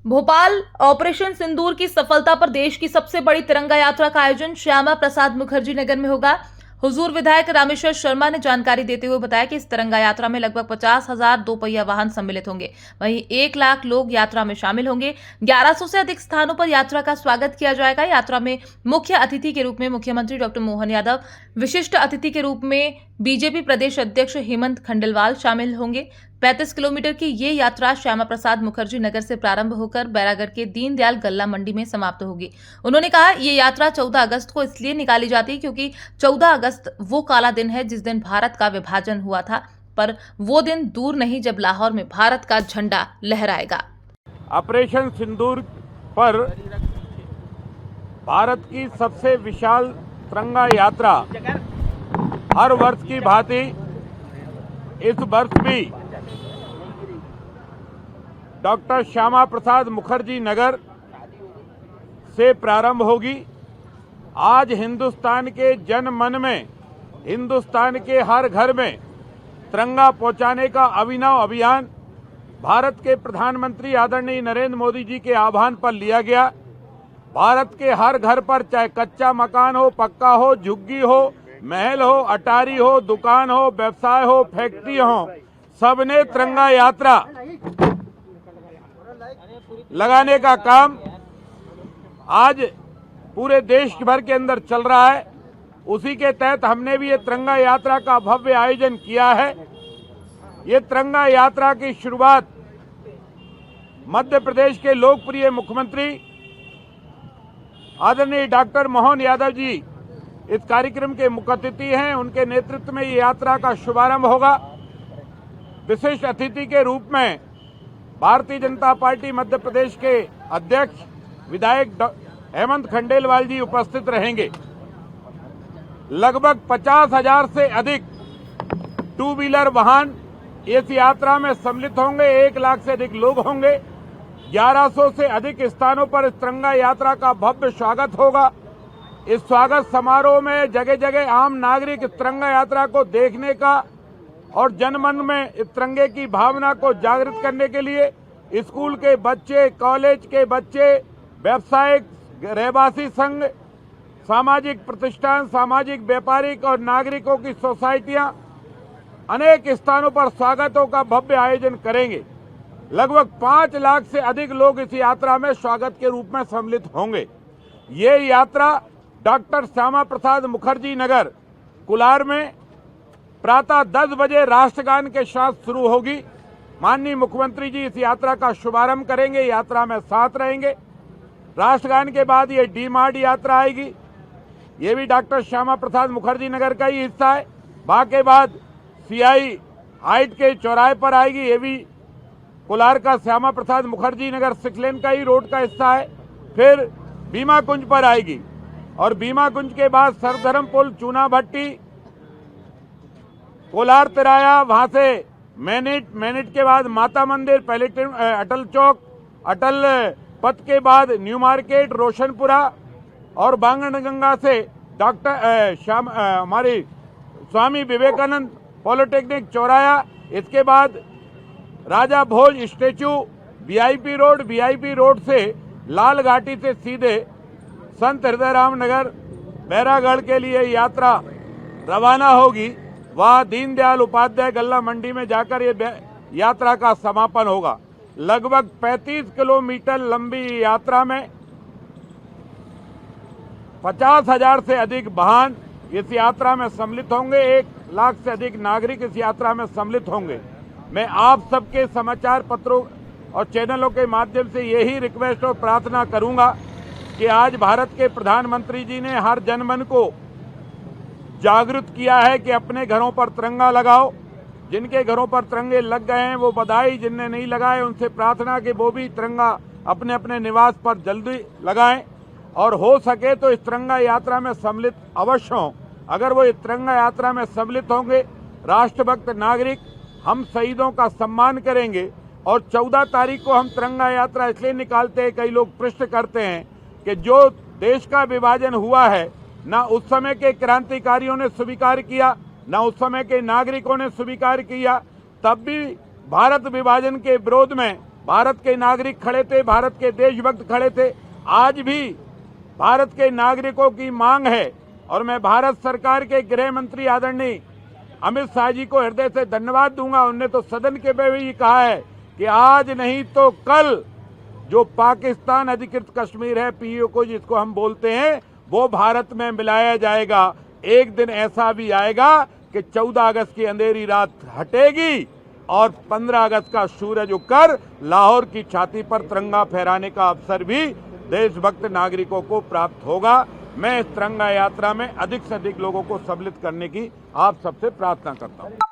Bhopal operation सिंदूर की सफलता पर देश की सबसे बड़ी तिरंगा यात्रा का आयोजन श्यामा प्रसाद मुखर्जी नगर में होगा। हुजूर विधायक रामेश्वर शर्मा ने जानकारी देते हुए बताया कि इस तिरंगा यात्रा में लगभग 50,000 दोपहिया वाहन सम्मिलित होंगे। वहीं 1 लाख लोग यात्रा में शामिल होंगे। 1100 से अधिक स्थानों पर यात्रा का स्वागत किया जाएगा। यात्रा में मुख्य अतिथि के रूप में मुख्यमंत्री डॉक्टर मोहन यादव, विशिष्ट अतिथि के रूप में बीजेपी प्रदेश अध्यक्ष हेमंत खंडेलवाल शामिल होंगे। 35 किलोमीटर की ये यात्रा श्यामा प्रसाद मुखर्जी नगर से प्रारंभ होकर बैरागढ़ के दीनदयाल गल्ला मंडी में समाप्त होगी। उन्होंने कहा, ये यात्रा 14 अगस्त को इसलिए निकाली जाती है क्योंकि 14 अगस्त वो काला दिन है जिस दिन भारत का विभाजन हुआ था, पर वो दिन दूर नहीं जब लाहौर में भारत का झंडा लहराएगा। ऑपरेशन सिंदूर पर भारत की सबसे विशाल तिरंगा यात्रा हर वर्ष की भांति इस वर्ष भी डॉक्टर श्यामा प्रसाद मुखर्जी नगर से प्रारंभ होगी। आज हिंदुस्तान के जन मन में, हिंदुस्तान के हर घर में तिरंगा पहुंचाने का अभिनव अभियान भारत के प्रधानमंत्री आदरणीय नरेंद्र मोदी जी के आह्वान पर लिया गया। भारत के हर घर पर, चाहे कच्चा मकान हो, पक्का हो, झुग्गी हो, महल हो, अटारी हो, दुकान हो, व्यवसाय हो, फैक्ट्री हो, सबने तिरंगा यात्रा लगाने का काम आज पूरे देश भर के अंदर चल रहा है। उसी के तहत हमने भी ये तिरंगा यात्रा का भव्य आयोजन किया है। ये तिरंगा यात्रा की शुरुआत मध्य प्रदेश के लोकप्रिय मुख्यमंत्री आदरणीय डॉक्टर मोहन यादव जी इस कार्यक्रम के मुख्य अतिथि हैं। उनके नेतृत्व में ये यात्रा का शुभारंभ होगा। विशिष्ट अतिथि के रूप में भारतीय जनता पार्टी मध्य प्रदेश के अध्यक्ष विधायक हेमंत खंडेलवाल जी उपस्थित रहेंगे। लगभग 50,000 से अधिक टू व्हीलर वाहन इस यात्रा में सम्मिलित होंगे। 1 लाख से अधिक लोग होंगे। 1100 से अधिक स्थानों पर इस तिरंगा यात्रा का भव्य स्वागत होगा। इस स्वागत समारोह में जगह जगह आम नागरिक इस तिरंगा यात्रा को देखने का और जनमन में इस तिरंगे की भावना को जागृत करने के लिए स्कूल के बच्चे, कॉलेज के बच्चे, व्यावसायिक रहवासी संघ, सामाजिक प्रतिष्ठान, सामाजिक व्यापारिक और नागरिकों की सोसाइटियां अनेक स्थानों पर स्वागतों का भव्य आयोजन करेंगे। लगभग 5 लाख से अधिक लोग इस यात्रा में स्वागत के रूप में सम्मिलित होंगे। ये यात्रा डॉक्टर श्यामा प्रसाद मुखर्जी नगर कुलार में प्रातः 10 बजे राष्ट्रगान के साथ शुरू होगी। माननीय मुख्यमंत्री जी इस यात्रा का शुभारंभ करेंगे, यात्रा में साथ रहेंगे। राष्ट्रगान के बाद ये डी मार्ट यात्रा आएगी। ये भी डॉक्टर श्यामा प्रसाद मुखर्जी नगर का ही हिस्सा है। के बाद सीआई हाइट के चौराहे पर आएगी। ये भी कोलार का श्यामा प्रसाद मुखर्जी नगर 6 लेन का ही रोड का हिस्सा है। फिर बीमा कुंज पर आएगी और बीमा कुंज के बाद सरधर्म पुल, चूना भट्टी, कोलार तिराया, वहां से मैनिट के बाद माता मंदिर, पैलेटिन, अटल चौक, अटल पथ के बाद न्यू मार्केट, रोशनपुरा और बांगणगंगा से डॉक्टर हमारी स्वामी विवेकानंद पॉलिटेक्निक चौराया। इसके बाद राजा भोज स्टेचू, वीआईपी रोड से लाल घाटी से सीधे संत हृदयराम नगर बैरागढ़ के लिए यात्रा रवाना होगी। वहां दीनदयाल उपाध्याय गल्ला मंडी में जाकर ये यात्रा का समापन होगा। लगभग 35 किलोमीटर लंबी यात्रा में 50,000 से अधिक वाहन इस यात्रा में सम्मिलित होंगे। 1 लाख से अधिक नागरिक इस यात्रा में सम्मिलित होंगे। मैं आप सबके समाचार पत्रों और चैनलों के माध्यम से यही रिक्वेस्ट और प्रार्थना करूंगा कि आज भारत के प्रधानमंत्री जी ने हर जनमन को जागृत किया है कि अपने घरों पर तिरंगा लगाओ। जिनके घरों पर तिरंगे लग गए हैं वो बधाई, जिनने नहीं लगाए उनसे प्रार्थना कि वो भी तिरंगा अपने अपने निवास पर जल्दी लगाएं और हो सके तो इस तिरंगा यात्रा में सम्मिलित अवश्य हों। अगर वो इस तिरंगा यात्रा में सम्मिलित होंगे, राष्ट्रभक्त नागरिक, हम शहीदों का सम्मान करेंगे। और 14 तारीख को हम तिरंगा यात्रा इसलिए निकालते हैं, कई लोग प्रश्न करते हैं कि जो देश का विभाजन हुआ है, ना उस समय के क्रांतिकारियों ने स्वीकार किया, ना उस समय के नागरिकों ने स्वीकार किया, तब भी भारत विभाजन के विरोध में भारत के नागरिक खड़े थे, भारत के देशभक्त खड़े थे। आज भी भारत के नागरिकों की मांग है और मैं भारत सरकार के गृह मंत्री आदरणीय अमित शाह जी को हृदय से धन्यवाद दूंगा। उन्होंने तो सदन के में भी कहा है कि आज नहीं तो कल जो पाकिस्तान अधिकृत कश्मीर है, पीओके जिसको हम बोलते हैं, वो भारत में मिलाया जाएगा। एक दिन ऐसा भी आएगा कि 14 अगस्त की अंधेरी रात हटेगी और 15 अगस्त का सूरज उगकर लाहौर की छाती पर तिरंगा फहराने का अवसर भी देशभक्त नागरिकों को प्राप्त होगा। मैं इस तिरंगा यात्रा में अधिक से अधिक लोगों को सम्मिलित करने की आप सबसे प्रार्थना करता हूं।